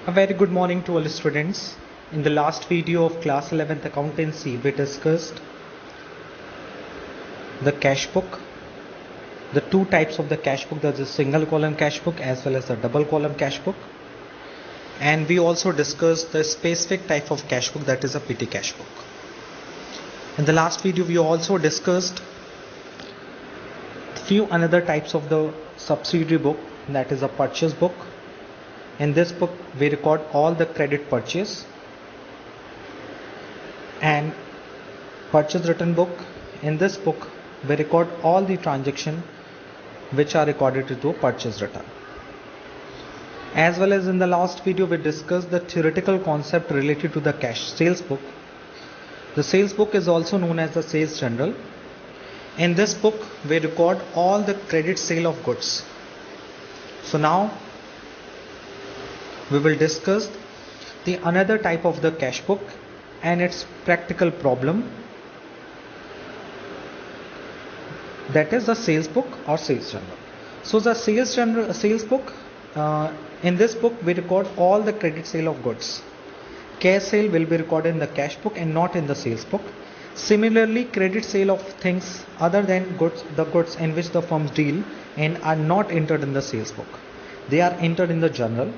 A very good morning to all students. In the last video of class 11th accountancy, we discussed the cash book, the two types of the cash book, that is single column cash book as well as the double column cash book. And we also discussed the specific type of cash book, that is a petty cash book. In the last video, we also discussed few another types of the subsidiary book, that is a purchase book. In this book, we record all the credit purchase and purchase return book. In this book, we record all the transactions which are recorded into a purchase return. As well as in the last video, we discussed the theoretical concept related to the cash sales book. The sales book is also known as the sales journal. In this book, we record all the credit sale of goods. So now we will discuss the another type of the cash book and its practical problem, that is the sales book or sales journal. So the sales book, in this book we record all the credit sale of goods. Cash sale will be recorded in the cash book and not in the sales book. Similarly, credit sale of things other than goods, the goods in which the firms deal and are not entered in the sales book. They are entered in the journal.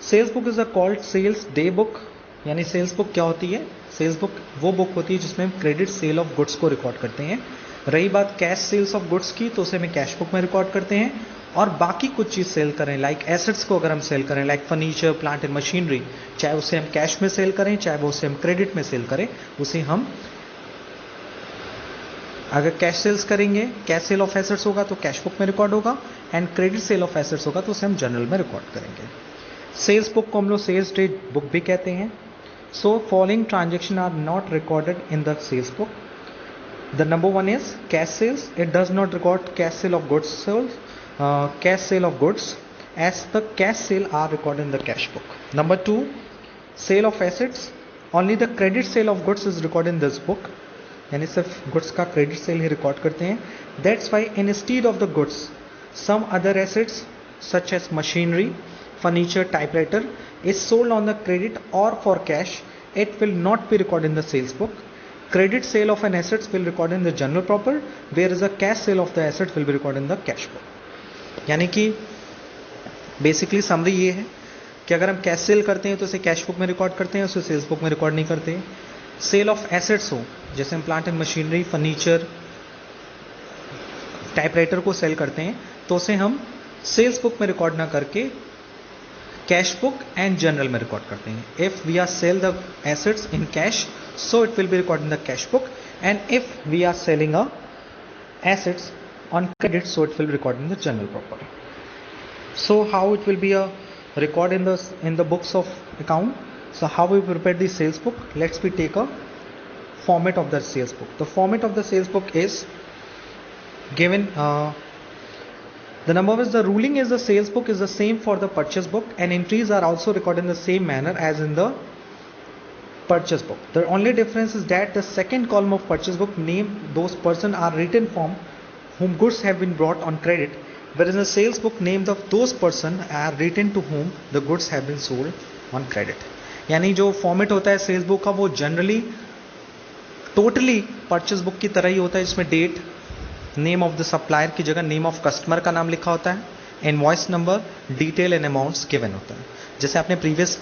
Sales book is called sales day book. यानी sales book क्या होती है? Sales book वो book होती है जिसमें हम credit sale of goods को रिकॉर्ड करते हैं. रही बात कैश सेल्स ऑफ गुड्स की, तो उसे हम कैश बुक में रिकॉर्ड करते हैं. और बाकी कुछ चीज़ सेल करें, लाइक एसेट्स को अगर हम सेल करें, like furniture, plant and machinery, चाहे उसे हम कैश में सेल करें चाहे वो उसे हम क्रेडिट में सेल करें, उसे हम अगर कैश सेल्स करेंगे, कैश सेल ऑफ एसेट्स होगा तो कैश बुक में रिकॉर्ड होगा, and credit sale of assets होगा तो उसे हम जर्नल में रिकॉर्ड करेंगे. सेल्स बुक को हम लोग सेल्स डे बुक भी कहते हैं. So following transaction are not recorded in the sales book. The number one is cash sales. It does not record cash sale of goods sold, cash sale of goods, as the cash sale are recorded in the cash book. Number two, sale of assets. Only the credit sale of goods is record in this book. यानी सिर्फ goods का credit sale ही record करते हैं. That's why instead of the goods some other assets such as machinery, furniture, typewriter is sold on the credit or for cash. It will not be recorded in the sales book. Credit sale of an assets will record in the journal proper, whereas a cash sale of the assets will be recorded in the cash book. यानी कि basically summary ये है कि अगर हम cash cell करते हैं तो उसे कैश बुक में रिकॉर्ड करते हैं, उसे सेल्स बुक में रिकॉर्ड नहीं करते. सेल ऑफ एसेट्स हो, जैसे हम plant and machinery, furniture, typewriter को सेल करते हैं तो उसे हम सेल्स बुक में रिकॉर्ड ना करके कैश बुक एंड जर्नल में रिकॉर्ड करते हैं. If we are sell the assets in cash, so it will be record in the cash book, and if we are selling a assets on credit, so it will be record in the journal proper. So how it will be a record in the books of account. So how we prepare the sales book? Let's we take a format of the sales book. The format of the sales book is given. The number is the ruling is the sales book is the same for the purchase book, and entries are also recorded in the same manner as in the purchase book. The only difference is that the second column of purchase book name those person are written from whom goods have been brought on credit, whereas in the sales book name of those person are written to whom the goods have been sold on credit. यानी जो format होता है sales book का वो generally totally purchase book की तरह ही होता है, जिसमें date, name of the supplier की जगह नेम ऑफ कस्टमर का नाम लिखा होता है, invoice number, detail and amounts given होता है. जैसे आपने प्रीवियस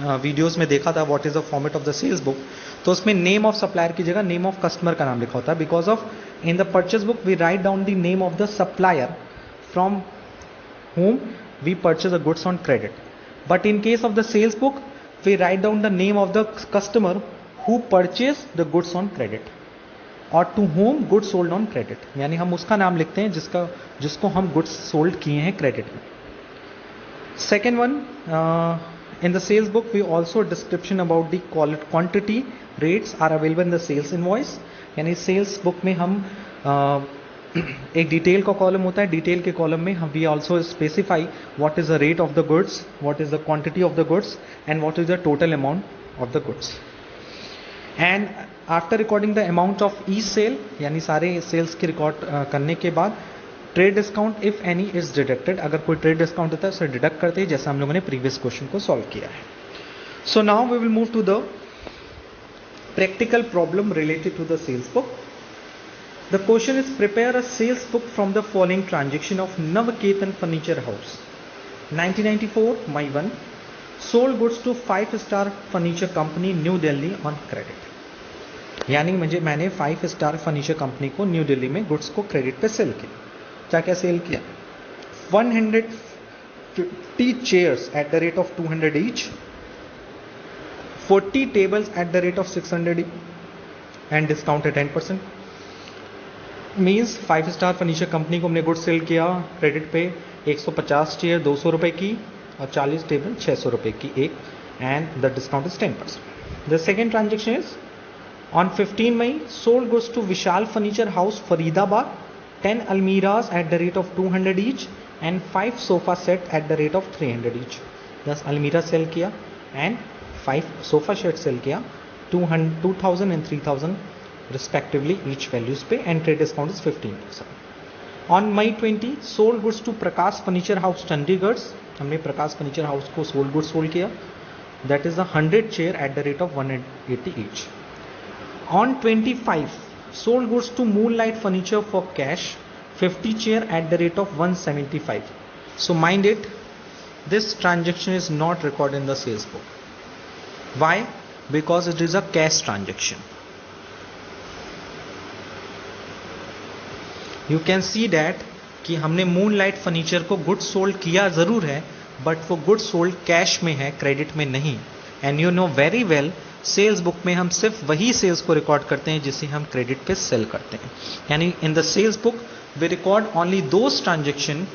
वीडियोस में देखा था what is the format of the sales book, तो उसमें नेम ऑफ सप्लायर की जगह नेम ऑफ कस्टमर का नाम लिखा होता है, because of in the purchase book we write down the name of the supplier from whom we purchase the goods on credit. But in case of the sales book, we write down the name of the customer who purchased the goods on credit और to whom goods sold on credit. यानी हम उसका नाम लिखते हैं जिसको हम goods sold किए हैं credit में. Second one, in the sales book we also description about the quantity rates are available in the sales invoice. यानी sales book में हम एक डिटेल का कॉलम होता है. डिटेल के कॉलम में हम we also specify what is the rate of the goods, what is the quantity of the goods, and what is the total amount of the goods. And after recording the amount of each sale, यानी सारे sales की record करने के बाद trade discount if any is deducted, अगर कोई trade discount होता है उसे डिडक्ट करते हैं, जैसा हम लोगों ने प्रीवियस क्वेश्चन को सॉल्व किया है. So now we will move to the practical problem related to the sales book. The question is, prepare a sales book from the following transaction of Navaketan Furniture House. 1994 May 1, sold goods to 5-star furniture company New Delhi on credit. यानी मैंने 5-star furniture company को new Delhi में goods को credit पे cell किया. क्या क्या cell किया? 150 chairs at the rate of 200 each, 40 tables at the rate of 600 and discount at 10%. Means 5-star furniture company को हमने गुड सेल किया क्रेडिट पे. 150 चेयर 200 रुपए की और 40 टेबल 600 रुपए की एक, and the discount is 10%. The second transaction is on 15 May sold goods to Vishal furniture house Faridabad 10 almiras at the rate of 200 each and 5 sofa set at the rate of 300 each. 10 अलमीरा cell किया and 5 sofa set cell किया 2000 and 3000 respectively each values पे, and trade discount is 15%. On May 20 sold goods to Prakash Furniture House Chandigarh, हमने प्रकाश furniture house को sold goods sold किया, that is 100 chair at the rate of 180 each. On 25 sold goods to Moonlight Furniture for cash 50 chair at the rate of 175. So mind it, this transaction is not recorded in the sales book. Why? Because it is a cash transaction. You can see that कि हमने moonlight furniture को good sold किया ज़रूर है, but वो good sold cash में है, credit में नहीं. And you know very well, sales book में हम सिर्फ वही सेल्स को रिकॉर्ड करते हैं जिसे हम क्रेडिट पे सेल करते हैं. यानी in the sales book we record only those transaction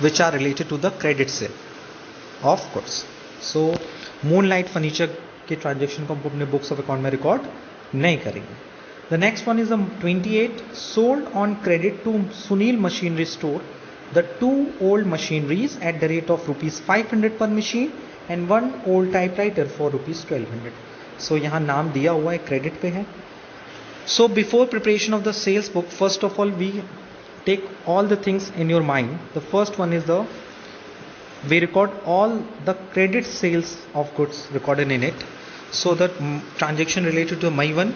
which are related to the credit sale of goods. So moonlight furniture के ट्रांजेक्शन को हम अपने बुक्स ऑफ अकाउंट में रिकॉर्ड नहीं करेंगे. The next one is the 28 sold on credit to Sunil Machinery Store the 2 old machineries at the rate of rupees 500 per machine and 1 old typewriter for rupees 1200. So यहाँ नाम दिया हुआ है, credit पे है. So before preparation of the sales book, first of all we take all the things in your mind. The first one is we record all the credit sales of goods recorded in it. So that transaction related to May 1,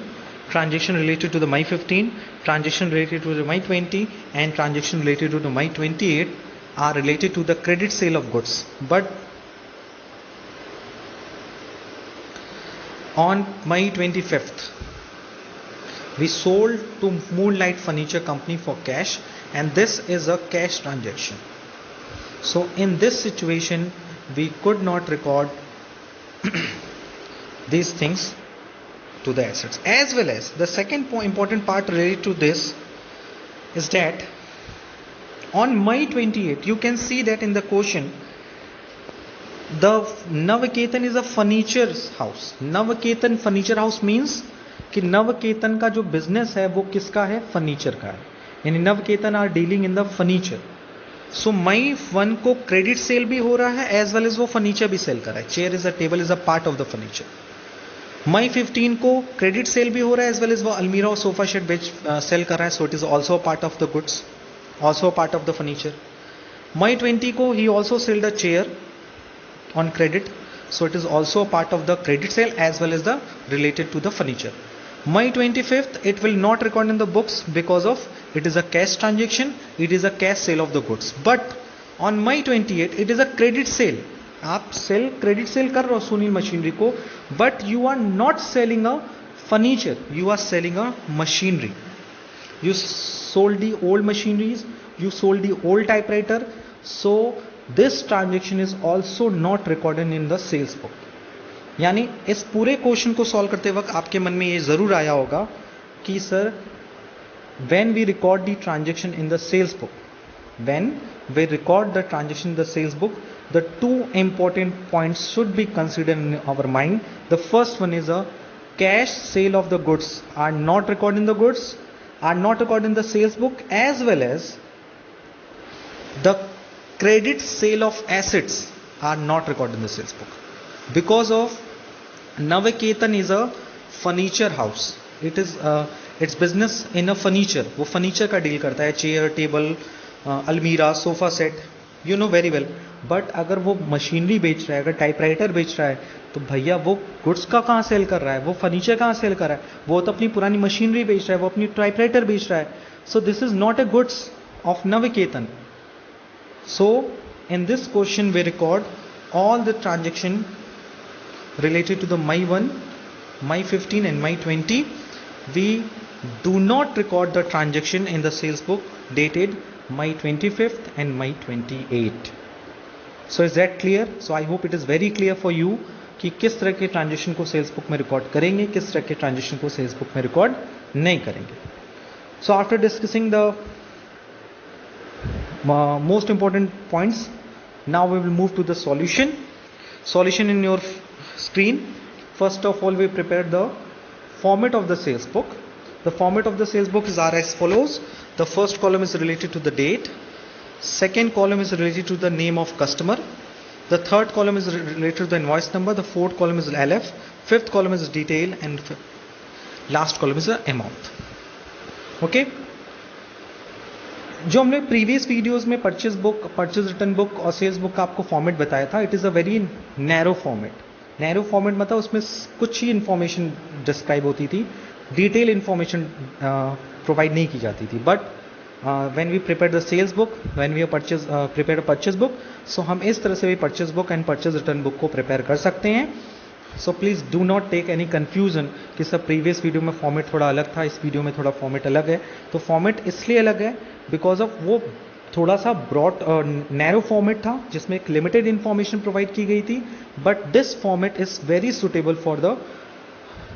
transaction related to the May 15, transaction related to the May 20 and transaction related to the May 28 are related to the credit sale of goods. But on May 25th we sold to Moonlight Furniture Company for cash, and this is a cash transaction. So in this situation we could not record these things to the assets. As well as the second important part related to this is that on May 28 you can see that in the question the Navaketan is a furniture house. Navaketan furniture house means कि नवकेतन का जो business है वो किसका है? Furniture का है. यानी Navketan are dealing in the furniture. So May 1 को क्रेडिट सेल भी हो रहा है एज वेल एज वो फर्नीचर भी सेल कर रहा है. Chair is a table is a part of the furniture. May 15 को क्रेडिट सेल भी हो रहा है एज वेल एज वो अलमीरा और सोफा सेट बेच सेल कर रहा है. So it is also a part of the goods, also a part of the furniture. May 20 को he also sold the chair on credit. So it is also a part of the credit sale as well as the related to the furniture. May 25th it will not record in the books because of it is a cash transaction, it is a cash sale of the goods. But on May 28 it is a credit sale. आप credit sale कर रहे हो Sunil machinery को, but you are not selling a furniture, you are selling a machinery. You sold the old machineries, you sold the old typewriter. So this transaction is also not recorded in the sales book. यानी इस पूरे question को solve करते वक्त आपके मन में ये जरूर आया होगा कि sir when we record the transaction in the sales book, when we record the transaction in the sales book, the two important points should be considered in our mind. The first one is a cash sale of the goods are not recorded in the goods, are not recorded in the sales book, as well as the credit sale of assets are not recorded in the sales book. Because of Navaketan is a furniture house. It is it's business in a furniture, वो furniture का deal करता है, chair, table, अलमीरा, sofa set, you know very well. But अगर वो machinery बेच रहा है, अगर टाइपराइटर बेच रहा है, तो भैया वो गुड्स का कहाँ सेल कर रहा है, वो फर्नीचर कहाँ सेल कर रहा है, वो तो अपनी पुरानी मशीनरी बेच रहा है, वो अपनी टाइपराइटर बेच रहा है। So this is not a goods of Navketan. So in this question we record all the transaction related to the my 1, my 15 and my 20. We do not record the transaction in the sales book dated my 25th and my 28. So is that clear? So I hope it is very clear for you कि किस तरह के transaction को sales book में record करेंगे, किस तरह के ट्रांजेक्शन को सेल्स बुक में रिकॉर्ड नहीं करेंगे। So after discussing the most important points, now we will move to the solution in your screen. First of all, we prepare the format of the sales book. The format of the sales book is as follows. The first column is related to the date, second column is related to the name of customer, the third column is related to the invoice number, the fourth column is LF, fifth column is detail, and last column is the amount. Okay, जो हमने previous videos में purchase book, purchase return book और sales book का आपको format बताया था, it is a very narrow format. Narrow format मतलब उसमें कुछ ही इन्फॉर्मेशन डिस्क्राइब होती थी, डिटेल इन्फॉर्मेशन प्रोवाइड नहीं की जाती थी। But when we prepare the sales book, when we prepare purchase book, so हम इस तरह से भी purchase book and purchase return book को प्रिपेयर कर सकते हैं। So please do not take any confusion कि सब प्रीवियस वीडियो में फॉर्मेट थोड़ा अलग था, इस वीडियो में थोड़ा फॉर्मेट अलग है। तो फॉर्मेट इसलिए अलग है बिकॉज ऑफ वो थोड़ा सा ब्रॉड नैरो फॉर्मेट था जिसमें एक लिमिटेड इंफॉर्मेशन प्रोवाइड की गई थी। But this format is very suitable for the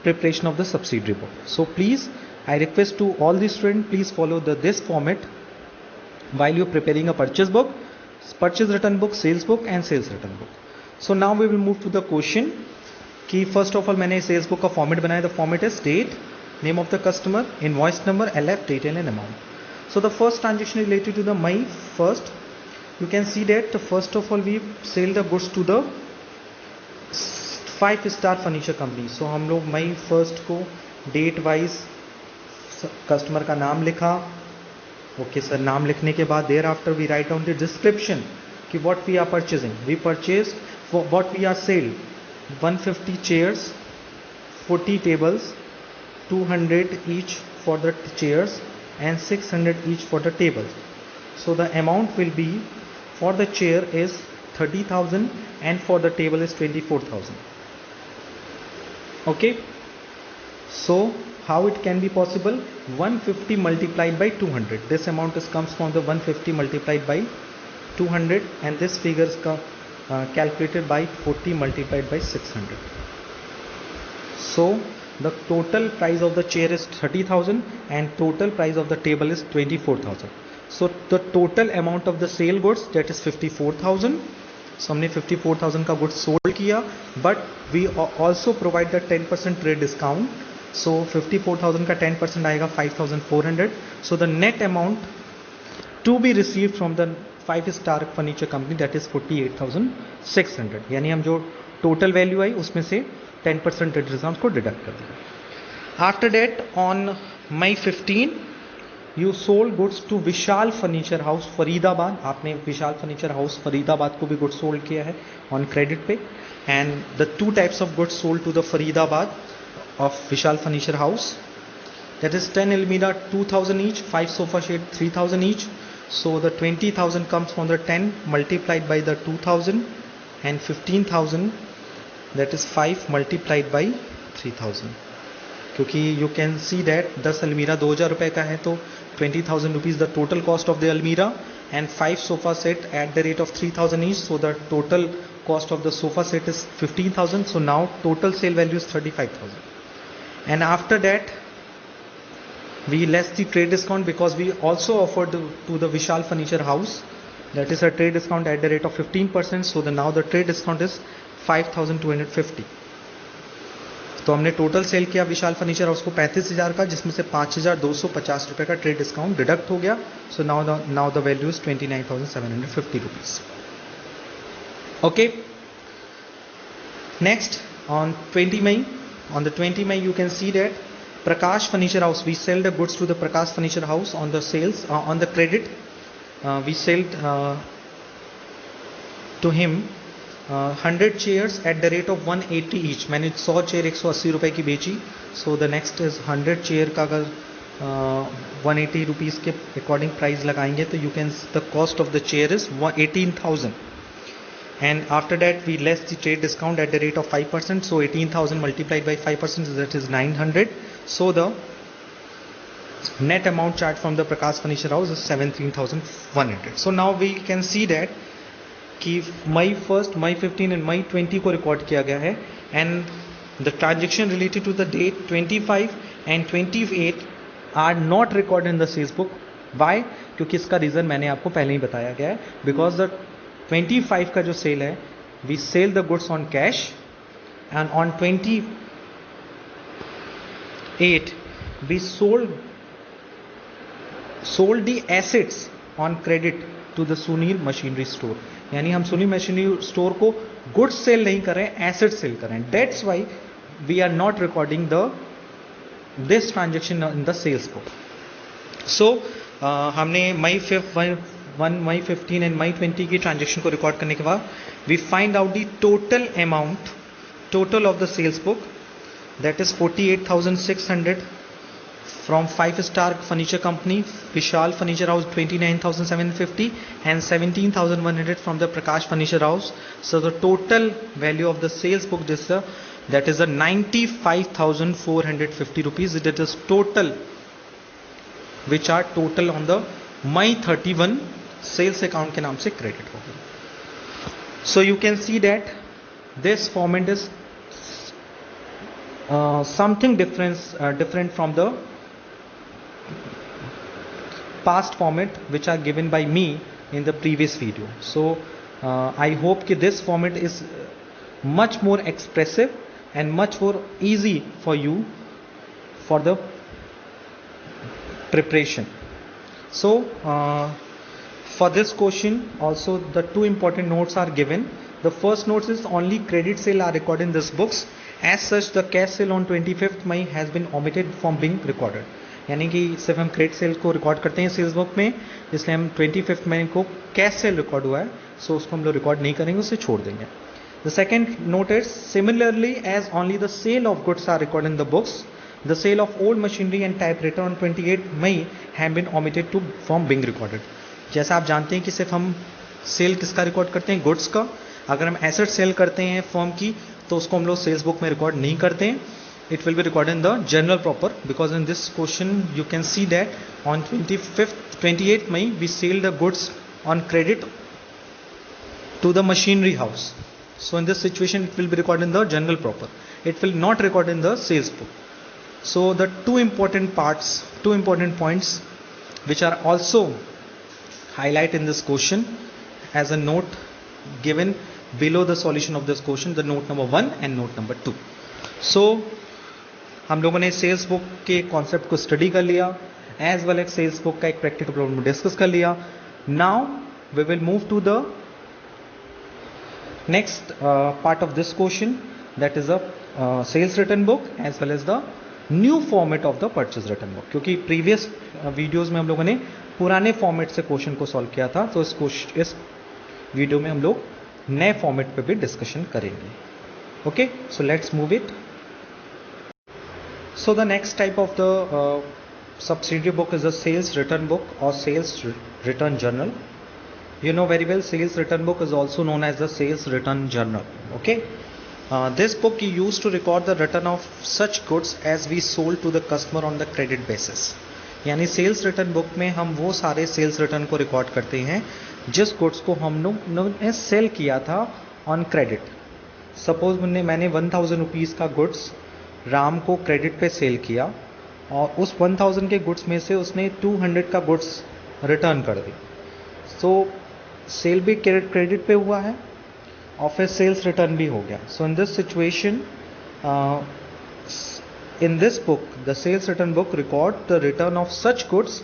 preparation of the subsidiary book. So please I request to all the student, please follow this format while you're preparing a purchase book, purchase return book, sales book and sales return book. So now we will move to the question कि first of all मैंने sales book का format बनाया। The format is date, name of the customer, invoice number, LF, detail and amount. So the first transaction related to the my first, you can see that first of all we sell the goods to the 5-star furniture company. So हम लोग my first को date wise customer का नाम लिखा। Okay sir, नाम लिखने के बाद there after we write down the description कि what we are purchasing. We purchase what we are sell 150 chairs, 40 tables, 200 each for the chairs and 600 each for the tables. So the amount will be for the chair is 30,000 and for the table is 24,000. Okay, so how it can be possible? 150 multiplied by 200. This amount comes from the 150 multiplied by 200 and this figure is calculated by 40 multiplied by 600. So the total price of the chair is 30,000 and total price of the table is 24,000. So the total amount of the sale goods, that is 54,000. So हमने 54,000 का goods sold किया, but we also provide the 10% trade discount. So 54,000 का 10% आएगा 5,400. So the net amount to be received from the 5-star furniture company, that is 48,600. यानी हम जो total value आई उसमें से 10% discount को deduct कर दिया। After that on May 15 you sold goods to Vishal furniture house Faridabad. आपने विशाल फर्नीचर हाउस फरीदाबाद को भी गुड्स सोल्ड किया है ऑन क्रेडिट पे। And the 2 types of goods sold to the Faridabad of Vishal Furniture House, that is 10 Almira 2,000 each, 5 sofa shade 3,000 each. So the 20,000 comes from the 10 multiplied by the 2,000 and 15,000, that is 5 multiplied by 3,000. क्योंकि you can see that 10 अलमीरा 2,000 रुपए का है तो 20,000 rupees the total cost of the almira and 5 sofa set at the rate of 3,000 each. So the total cost of the sofa set is 15,000. So now total sale value is 35,000. And after that we less the trade discount because we also offered to the Vishal Furniture House, that is a trade discount at the rate of 15%. So now the trade discount is 5,250. तो हमने total sale किया विशाल furniture house को 35,000 का, जिसमें से 5,250 रुपए का trade discount deduct हो गया। So now the value is 29,750 rupees. Okay, next on 20 May, on the 20 May you can see that Prakash Furniture House, we sell the goods to the Prakash Furniture House on the sales, on the credit. We sell to him 100 chairs at the rate of 180 each. मैंने 100 chair 180 रुपए की बेची. So the next is 100 chair का अगर 180 rupees के according price लगाएंगे तो you can, the cost of the chair is 18,000. And after that we less the trade discount at the rate of 5%. So 18,000 multiplied by 5%, that is 900. So the net amount charged from the Prakash Furniture House is 17,100. So now we can see that कि May 1st, May 15 and May 20 को record किया गया है. And the transaction related to the date 25 and 28 are not recorded in the sales book. Why? क्योंकि इसका reason मैंने आपको पहले ही बताया गया है. Because the 25 का जो सेल है, we sell the goods on cash, and on 28 we sold the assets on credit to the Sunil Machinery Store. यानी हम सुनील मशीनरी स्टोर को गुड्स सेल नहीं कर रहे हैं, एसेट सेल कर रहे हैं. That's why we are not recording this transaction in the sales book. So हमने मई 15 एंड मई 20 की ट्रांजेक्शन को रिकॉर्ड करने के बाद we find out the total amount, total of the sales book, that is 48,600 from 5-star furniture company Vishal Furniture House 29,750 and 17,100 from the Prakash Furniture House. So the total value of the sales book that is a 95,450 rupees. That is total, which are total on the May 31 sales account के नाम से credit हो गए. So you can see that this format is something different from the past format which are given by me in the previous video. So I hope that this format is much more expressive and much more easy for you for the preparation. So for this question also the two important notes are given. The first note is only credit sale are recorded in this books. As such the cash sale on 25th May has been omitted from being recorded. यानी कि सिर्फ हम credit sale को record करते हैं sales book में, इसलिए हम 25 मई को कैश सेल रिकॉर्ड हुआ है, सो उसको हम लोग रिकॉर्ड नहीं करेंगे, उसे छोड़ देंगे. The second note is similarly as only the sale of goods are record in the books, the sale of old machinery and typewriter on 28 May have been omitted to from being recorded. जैसा आप जानते हैं कि सिर्फ हम cell किसका record करते हैं, गुड्स का. अगर हम एसेट सेल करते हैं फर्म की तो उसको हम लोग सेल्स बुक में रिकॉर्ड नहीं करते हैं. It will be recorded in the general proper, because in this question you can see that on 28th May we sell the goods on credit to the machinery house. So in this situation it will be recorded in the general proper. It will not record in the sales book. So the two important points which are also highlighted in this question as a note given below the solution of this question, the note number 1 and note number 2. So हम लोगों ने sales book के concept को study कर लिया, as well as sales book का एक practical problem discuss कर लिया. Now we will move to the next part of this question, that is a sales return book as well as the new format of the purchase return book. क्योंकि previous videos में हम लोगों ने पुराने format से question को solve किया था, तो इस वीडियो में हम लोग नए फॉर्मेट पे भी डिस्कशन करेंगे. Okay, so let's move it. So the next type of the subsidiary book is a sales return book or sales return journal. You know very well sales return book is also known as the sales return journal. Okay, this book is used to record the return of such goods as we sold to the customer on the credit basis. यानी sales return book में हम वो सारे sales return को record करते हैं जिस goods को हम लोग ने सेल किया था ऑन क्रेडिट. सपोज मैंने 1000 रुपीज़ का गुड्स राम को क्रेडिट पे सेल किया और उस 1000 के गुड्स में से उसने 200 का गुड्स रिटर्न कर दी. सो सेल भी क्रेडिट पे हुआ है और फिर सेल्स रिटर्न भी हो गया. So in this situation in this book the sales return book record the return of such goods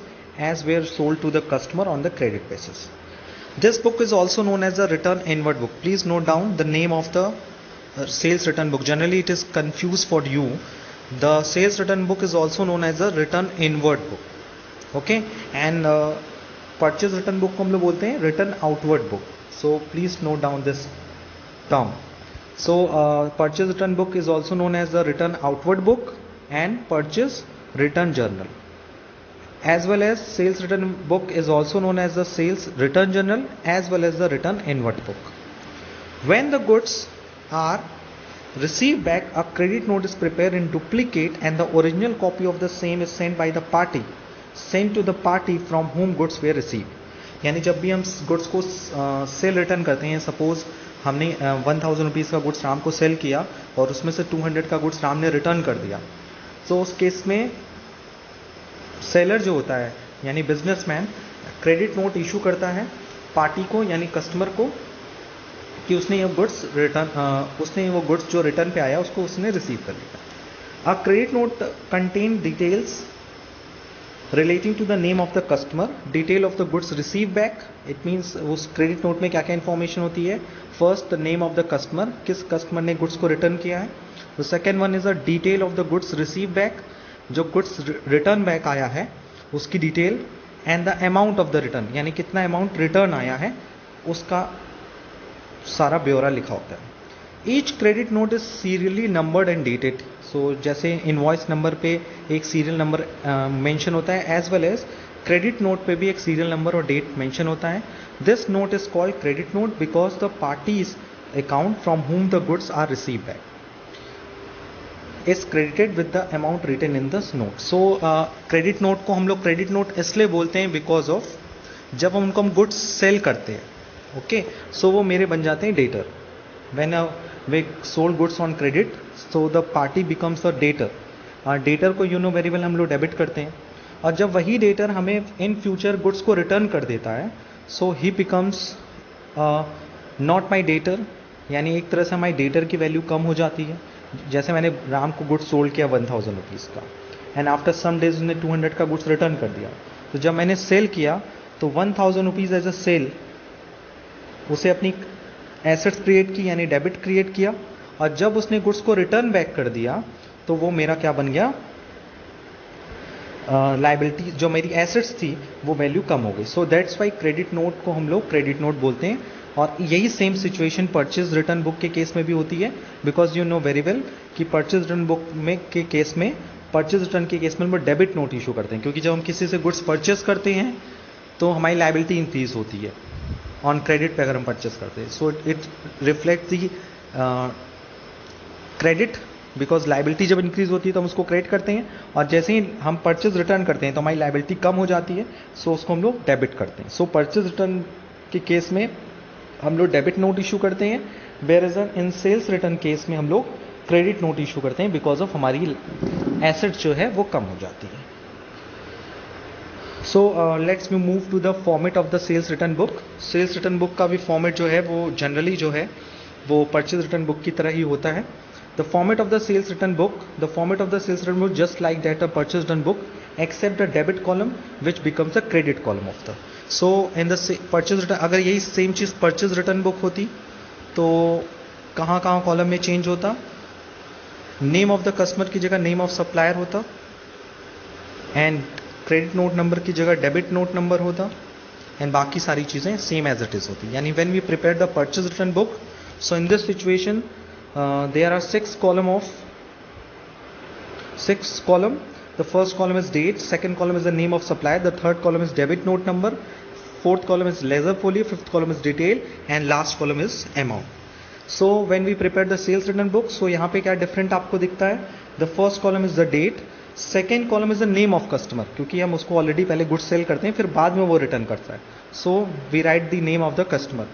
as were sold to the customer on the credit basis. This book is also known as the return inward book. Please note down the name of the sales return book. Generally it is confused for you The sales return book is also known as a return inward book. Okay, and purchase return book को हम लोग बोलते हैं return outward book. So please note down this term. So purchase return book is also known as the return outward book and purchase return journal. As well as sales return book is also known as the sales return journal as well as the return inward book. When the goods are received back, a credit note is prepared in duplicate and the original copy of the same is sent to the party from whom goods were received. यानी जब भी हम goods को cell return करते हैं, suppose हमने 1000 rupees का goods Ram को सेल किया और उसमें से 200 का गुड्स राम ने रिटर्न कर दिया, तो उस केस में सेलर जो होता है यानी बिजनेसमैन क्रेडिट नोट इशू करता है पार्टी को यानी कस्टमर को कि उसने वो गुड्स जो रिटर्न पे आया उसको उसने रिसीव कर लिया. A credit note contain details relating to the name of the customer, detail of the goods received back. It means उस क्रेडिट नोट में क्या क्या इन्फॉर्मेशन होती है. First the name of the customer, किस कस्टमर ने गुड्स को return किया है. The second one is a detail of the goods receive back, जो गुड्स रिटर्न बैक आया है उसकी detail. And the amount of the return, यानी कितना अमाउंट रिटर्न आया है उसका सारा ब्यौरा लिखा होता है. Each credit note is serially numbered and dated. So जैसे इनवॉइस नंबर पे एक सीरियल नंबर मेंशन होता है, as well as credit note पे भी एक सीरियल नंबर और डेट मेंशन होता है. This note is called credit note because the party's account from whom the goods are receive back is credited with the amount written in this note. So credit note को हम लोग credit note इसलिए बोलते हैं because of जब उनको हम goods sale करते हैं, ओके, सो वो मेरे बन जाते हैं debtor. When way sold goods on credit, so the party becomes the debtor. Debtor को यू नो वेरी वेल हम लोग डेबिट करते हैं, और जब वही डेटर हमें इन फ्यूचर गुड्स को रिटर्न कर देता है, so he becomes not my debtor. यानी एक तरह से हमारी डेटर की वैल्यू कम हो जाती है. जैसे मैंने राम को गुड्स सोल्ड किया 1000 रुपीज़ का, एंड आफ्टर सम डेज उसने 200 का गुड्स रिटर्न कर दिया. तो जब मैंने सेल किया तो 1000 रुपीज़ एज अ सेल उसे अपनी एसेट्स क्रिएट की यानी डेबिट क्रिएट किया, और जब उसने गुड्स को रिटर्न बैक कर दिया तो वो मेरा क्या बन गया, लाइबिलिटी. जो मेरी एसेट्स थी वो वैल्यू कम हो गई. So that's why credit note को हम लोग क्रेडिट नोट बोलते हैं. और यही same situation purchase return book के केस में भी होती है, because you know very well कि परचेज रिटर्न बुक में के केस में परचेज रिटर्न के केस में हम डेबिट नोट इशू करते हैं, क्योंकि जब हम किसी से गुड्स परचेज करते हैं तो हमारी लाइबिलिटी इंक्रीज होती है ऑन क्रेडिट पे अगर हम परचेज करते हैं. So it reflect the credit, because liability जब इंक्रीज होती है तो हम उसको क्रेडिट करते हैं, और जैसे ही हम परचेज रिटर्न करते हैं तो हमारी लाइबिलिटी कम हो जाती है, सो उसको हम लोग डेबिट करते हैं. सो परचेज रिटर्न के केस में हम लोग डेबिट नोट इशू करते हैं, whereas in sales return case में हम लोग क्रेडिट नोट इशू करते हैं बिकॉज ऑफ हमारी एसेट जो है वो कम हो जाती है. So let's me move to the format of the sales return book. Sales return book का भी फॉर्मेट जो है वो जनरली जो है वो परचेज रिटर्न बुक की तरह ही होता है. The format of the sales return book just like that a purchase return book except the debit column which becomes a credit column of the. So in the purchase return, अगर यही same चीज़ purchase return book होती तो कहाँ कहाँ column में change होता. Name of the customer की जगह नेम ऑफ सप्लायर होता, एंड क्रेडिट नोट नंबर की जगह डेबिट नोट नंबर होता, एंड बाकी सारी चीज़ें सेम एज इट इज़ होती. यानी when we prepare the purchase return book, so in this situation there are 6 column. The first column is date, second column is the name of supplier, the third column is debit note number, fourth column is ledger folio, fifth column is detail, and last column is amount. So when we prepare the sales return book, so यहाँ पे क्या different आपको दिखता है. The first column is the date, second column is the name of customer, क्योंकि हम उसको already पहले गुड्स सेल करते हैं फिर बाद में वो रिटर्न करता है, so we write the name of the customer.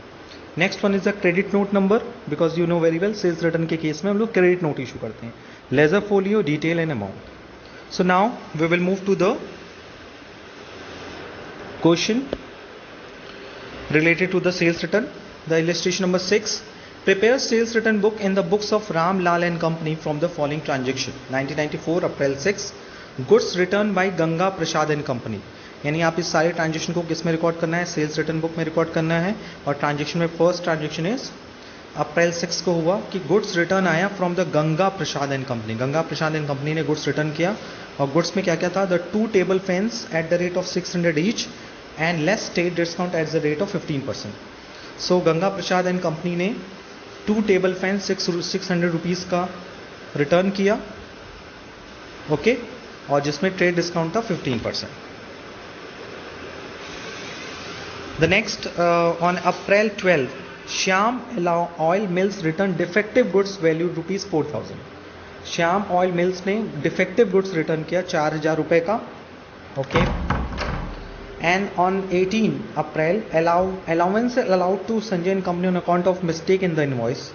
Next one is the credit note number, because you know very well sales return के केस में हम लोग क्रेडिट नोट इशू करते हैं. Ledger folio, detail and amount. So now we will move to the question related to the sales return. The illustration number 6. Prepare sales return book in the books of Ram Lal and Company from the following transaction. 1994 April 6. Goods returned by Ganga Prasad and Company. यानी आप इस सारे transaction को किस में record करना है, sales return book में रिकॉर्ड करना है. और ट्रांजेक्शन में फर्स्ट ट्रांजेक्शन इज अप्रैल 6 को हुआ कि गुड्स रिटर्न आया from the Ganga Prasad and company. Ganga Prasad and company ने गुड्स रिटर्न किया और गुड्स में क्या क्या था, the 2 table fans at the rate of 600 each and less state discount at the rate of 15%। So Ganga Prasad and company ने 2 टेबल फैन 600 रुपीज़ का return किया, ओके, और जिसमें ट्रेड डिस्काउंट था 15%। The next on April 12 Shyam oil mills return defective goods value ₹4,000। Shyam oil mills ने defective goods return किया 4,000 रुपये का, okay. And on 18 April allowance allowed to Sanjay and company on account of mistake in the invoice.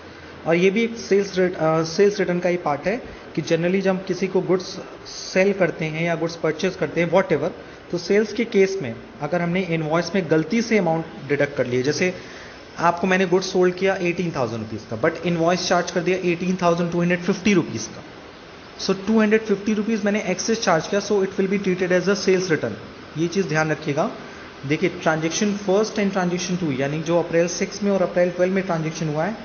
और ये भी एक sales return का ही part है कि जनरली जब हम किसी को गुड्स सेल करते हैं या गुड्स परचेज करते हैं वॉट एवर, तो सेल्स के केस में अगर हमने इनवॉइस में गलती से अमाउंट डिडक्ट कर लिए, जैसे आपको मैंने गुड्स सोल्ड किया 18,000 रुपीज़ का, बट इनवॉइस चार्ज कर दिया 18,250 रुपीज़ का, सो 250 रुपीज़ मैंने एक्सेस चार्ज किया, so it will be treated as a sales return. ये चीज़ ध्यान रखिएगा। देखिए ट्रांजेक्शन फर्स्ट एंड ट्रांजेक्शन 2 यानी जो अप्रैल 6 में और अप्रैल 12 में ट्रांजेक्शन हुआ है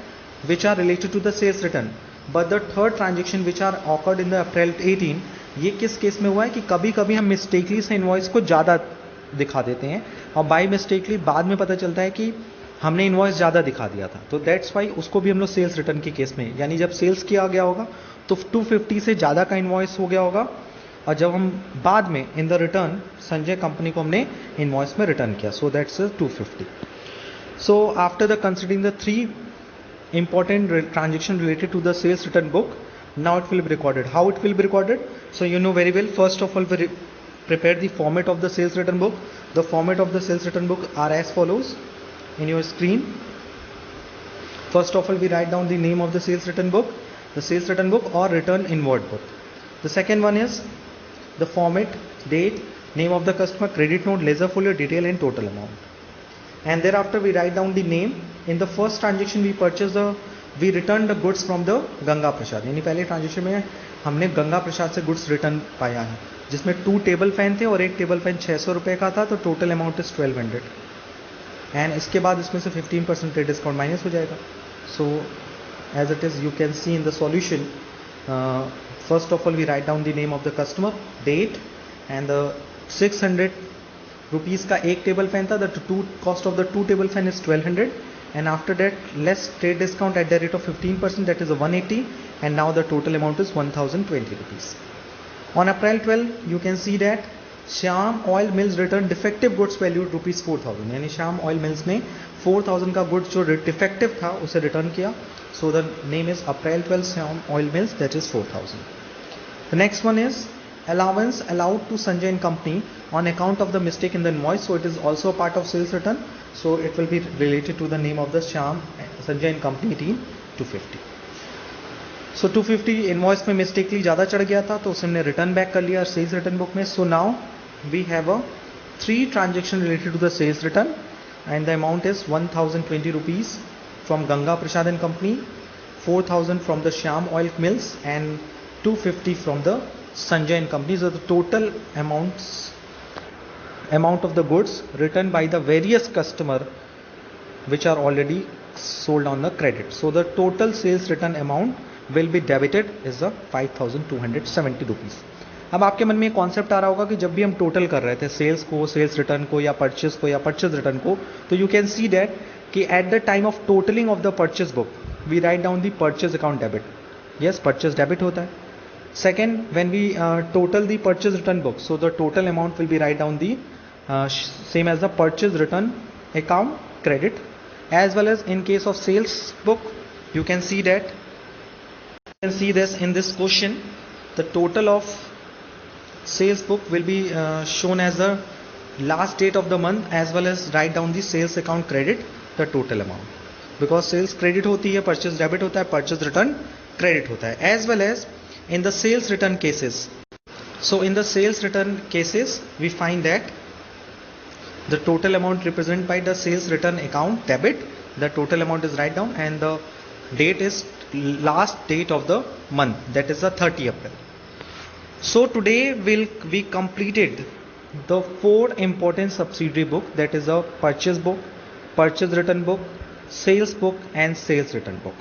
which are related to the sales return, but the third transaction which are occurred in the April 18, ये किस केस में हुआ है कि कभी कभी हम मिस्टेकली से इनवॉइस को ज़्यादा दिखा देते हैं और बाई मिस्टेकली बाद में पता चलता है कि हमने इनवॉइस ज़्यादा दिखा दिया था, तो दैट्स वाई उसको भी हम लोग सेल्स रिटर्न के केस में, यानी जब सेल्स किया गया होगा तो 250 से ज़्यादा का इनवॉइस हो गया होगा और जब हम बाद में in the return Sanjay company को हमने इनवॉइस में रिटर्न किया, so that's 250। So after the considering the 3 important transaction related to the sales return book, now it will be recorded. How it will be recorded? So you know very well, first of all we prepare the format of the sales return book. The format of the sales return book are as follows in your screen. First of all we write down the name of the sales return book, the sales return book or return inward book. The second one is the format, date, name of the customer, credit note, ledger folio, detail and total amount. And thereafter we write down the name. In the first transaction we return the goods from the Ganga Prasad, यानी पहले transaction में हमने गंगा प्रसाद से goods return पाया है जिसमें 2 table fan थे और एक टेबल फैन 600 रुपये का था, तो टोटल अमाउंट इज 1200 एंड इसके बाद इसमें से 15% ट्रेड डिस्काउंट माइनस हो जाएगा। So as it is you can see in the solution, first of all we write down the name of the customer, date and the 600 rupees का एक table fan था, the cost of the 2 table fan is 1200 and after that less trade discount at the rate of 15%, that is a 180, and now the total amount is 1020 rupees. On April 12 you can see that Shyam Oil Mills returned defective goods valued ₹4,000, यानी Shyam Oil Mills ने 4000 का goods जो defective था उसे return किया, so the name is April 12 Shyam Oil Mills, that is 4000. The next one is allowance allowed to Sanjay and Company on account of the mistake in the invoice, so it is also a part of sales return, so it will be related to the name of the Shyam Sanjay and Company team 250. So 250 invoice में mistakenly ज़्यादा चढ़ गया था तो उसे हमने return back कर लिया सेल्स रिटर्न बुक में। So now we have a 3 transaction related to the sales return and the amount is 1020 rupees from Ganga Prasad and company, 4000 from the Shyam oil mills and 250 from the Sanjay and Company. So the total amount of the goods returned by the various customer which are already sold on the credit. So the total sales return amount will be debited is the 5270 rupees. अब आपके मन में एक concept आ रहा होगा कि जब भी हम टोटल कर रहे थे सेल्स को, सेल्स रिटर्न को या परचेज रिटर्न को, तो यू कैन सी दैट कि at the time of totalling of the purchase book we write down the purchase account debit. Yes, purchase debit होता है. Second, when we total the purchase return book, so the total amount will be write down the same as the purchase return account credit, as well as in case of sales book, you can see that this in this question, the total of sales book will be shown as the last date of the month, as well as write down the sales account credit, the total amount, because sales credit होती है, purchase debit होता है, purchase return credit होता है, as well as in the sales return cases. So in the sales return cases we find that the total amount represented by the sales return account debit, the total amount is write down and the date is last date of the month, that is the 30 April. So today we completed the 4 important subsidiary book, that is a purchase book, purchase return book, sales book and sales return book.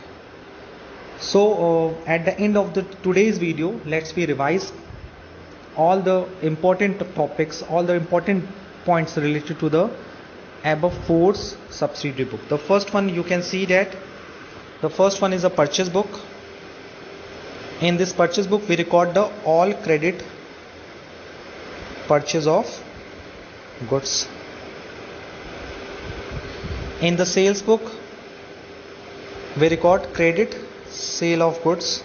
So at the end of today's video, let's we revise all the important topics, all the important points related to the above four subsidiary book. The first one, you can see that the first one is a purchase book. In this purchase book, we record the all credit purchase of goods. In the sales book, we record credit sale of goods.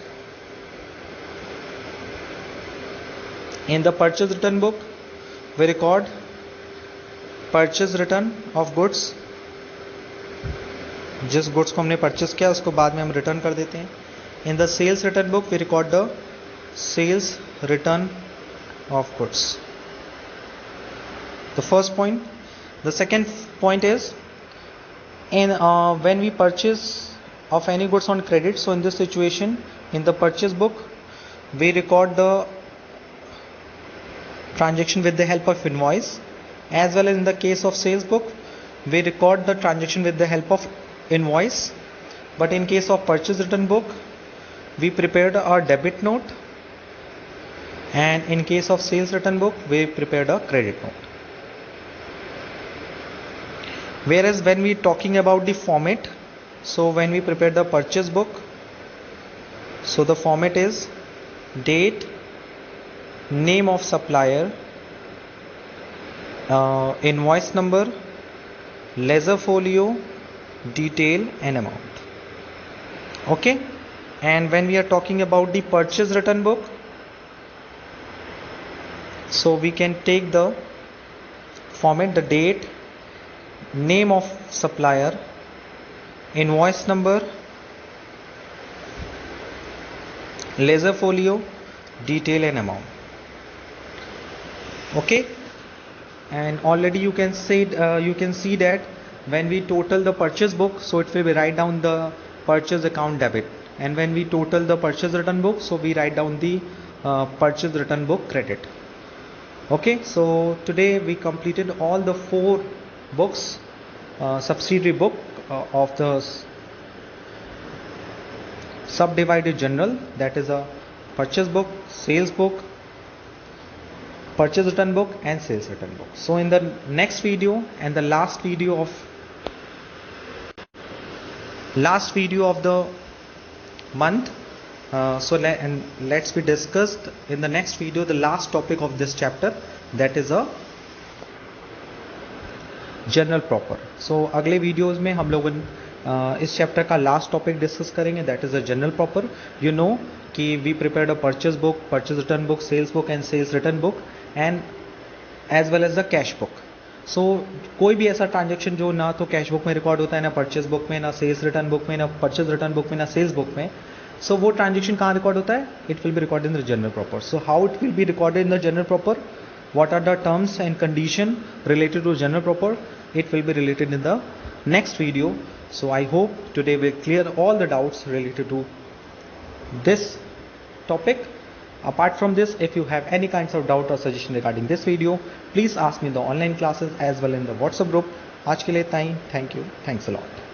In the purchase return book, we record purchase return of goods. जिस goods को हमने purchase किया उसको बाद में हम return कर देते हैं. In the sales return book, we record the sales return of goods. The first point. The second point is when we purchase of any goods on credit. So in this situation, in the purchase book, we record the transaction with the help of invoice, as well as in the case of sales book, we record the transaction with the help of invoice. But in case of purchase return book, we prepared a debit note, and in case of sales return book, we prepared a credit note. Whereas when we talking about the format, so when we prepare the purchase book, so the format is date, name of supplier, invoice number, ledger folio, detail and amount. Okay. And when we are talking about the purchase return book, so we can take the format, the date, name of supplier, invoice number, ledger folio, detail and amount. Okay. And already you can see that when we total the purchase book, so it will be write down the purchase account debit, and when we total the purchase return book, so we write down the purchase return book credit. Okay, so today we completed all the four books, subsidiary book of the subdivided journal, that is a purchase book, sales book, purchase return book and sales return book. So in the next video and the last video of the month, let's be discussed in the next video the last topic of this chapter, that is a journal proper. So अगले videos में हम लोग इस chapter का last topic discuss करेंगे, that is a journal proper. You know कि we prepared a purchase book, purchase return book, sales book and sales return book and as well as the cash book. So कोई भी ऐसा transaction जो ना तो cash book में record होता है, ना परचेज बुक में, ना सेल्स रिटर्न बुक में, ना परचेज रिटर्न बुक में, ना सेल्स बुक में, सो वो ट्रांजेक्शन कहाँ रिकॉर्ड होता है? It will be record in the general proper. So how it will be recorded in the general proper, what are the terms and condition related to general proper, it will be related in the next video. So I hope today will clear all the doubts related to this topic. Apart from this, if you have any kinds of doubt or suggestion regarding this video, please ask me in the online classes as well in the WhatsApp group. आज के लिए इतना ही. Thank you. Thanks a lot.